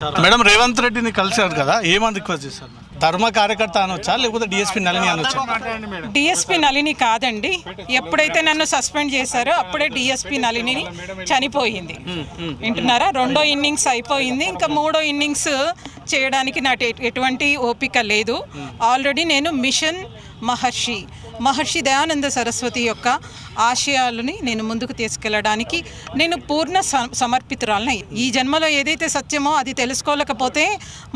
Madam Revanth రెడ్డిని కలిశారు కదా, ఏమని రిక్వెస్ట్ చేశారు? ధర్మ కార్యకర్త అనొచ్చా లేకపోతే డిఎస్పీ నళిని అనొచ్చా? డిఎస్పీ నళిని కాదండి. ఎప్పుడైతే నన్ను సస్పెండ్ చేశారో అప్పుడే డిఎస్పీ నళిని చనిపోయింది. వింటున్నారా? రెండో ఇన్నింగ్స్ అయిపోయింది, ఇంకా మూడో ఇన్నింగ్స్ చేయడానికి నాకు ఎటువంటి ఓపిక లేదు. ఆల్రెడీ నేను మిషన్ మహర్షి దయానంద సరస్వతి యొక్క ఆశయాలని నేను ముందుకు తీసుకెళ్ళడానికి నేను పూర్ణ సమర్పితురాలని. ఈ జన్మలో ఏదైతే సత్యమో అది తెలుసుకోలేకపోతే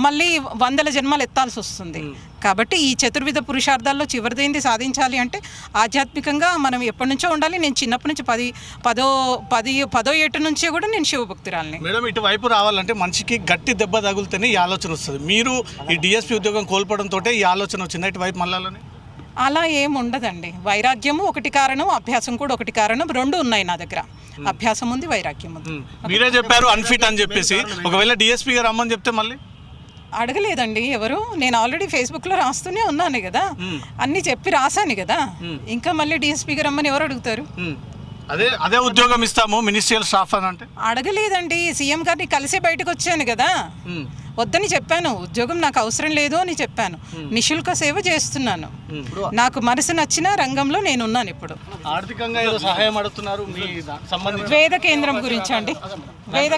మళ్ళీ 100 జన్మలు ఎత్తాల్సి వస్తుంది. కాబట్టి ఈ చతుర్విధ పురుషార్థాల్లో చివరిదేంది సాధించాలి అంటే ఆధ్యాత్మికంగా మనం ఎప్పటి నుంచో ఉండాలి. నేను చిన్నప్పటి నుంచి పదో ఏట నుంచే కూడా నేను శివభక్తురాలని. మేడం ఇటువైపు రావాలంటే మనిషికి గట్టి దెబ్బ తగులుతేనే ఈ ఆలోచన వస్తుంది. మీరు ఈ డిఎస్పీ ఉద్యోగం కోల్పోవడంతో ఈ ఆలోచన వచ్చింది ఇటువైపు మళ్ళాలని? అలా ఏం ఉండదండి. వైరాగ్యము ఒకటి కారణం, అభ్యాసం కూడా ఒకటి కారణం. రెండు ఉన్నాయి నా దగ్గర. అభ్యాసం ఉంది, వైరాగ్యం ఉంది. మీరే చెప్పారు అన్ఫిట్ అని చెప్పేసి. ఒకవేళ డిఎస్పీ గారు రమ్మని చెప్తే మళ్ళీ అడగలేదండి ఎవరు. నేను ఆల్రెడీ ఫేస్బుక్లో రాస్తూనే ఉన్నాను కదా, అన్నీ చెప్పి రాశాను కదా. ఇంకా మళ్ళీ డిఎస్పీకి రమ్మని ఎవరు అడుగుతారు? అదే ఉద్యోగం ఇస్తాము మినిస్ట్రియల్ స్టాఫ్ అని అంటే అడగలేదండి. సీఎం గారిని కలిసే బయటకు వచ్చాను కదా. వద్దని చెప్పాను, ఉద్యోగం నాకు అవసరం లేదు అని చెప్పాను. నిశుల్క సేవ చేస్తున్నాను. నాకు మనసు నచ్చిన రంగంలో నేను ఉన్నాను. ఇప్పుడు ఆర్థికంగా ఏదో సహాయం అడుగుతున్నారు మీ సంబంధించి వేద కేంద్రం గురించి అండి. వేద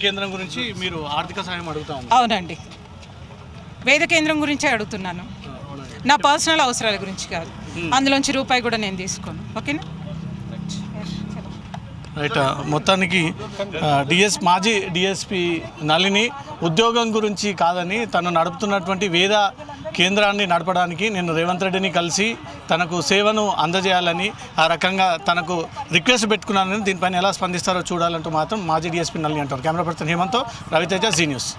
కేంద్రం గురించి మీరు ఆర్థిక సహాయం అడుగుతా ఉన్నారు? అవునండి, వేద కేంద్రం గురించే అడుగుతున్నాను. నా పర్సనల్ అవసరాల గురించి కాదు. అందులోంచి రూపాయి కూడా నేను తీసుకోను. ఓకేనా? రైట్. మొత్తానికి మాజీ డిఎస్పీ నళిని ఉద్యోగం గురించి కాదని తను నడుపుతున్నటువంటి వేద కేంద్రాన్ని నడపడానికి నేను రేవంత్ రెడ్డిని కలిసి తనకు సేవను అందజేయాలని ఆ రకంగా తనకు రిక్వెస్ట్ పెట్టుకున్నానని దీనిపైన ఎలా స్పందిస్తారో చూడాలంటూ మాత్రం మాజీ డిఎస్పీ నళిని అంటారు. కెమెరా పర్సన్ హేమంత్తో రవితేజ, జీ న్యూస్.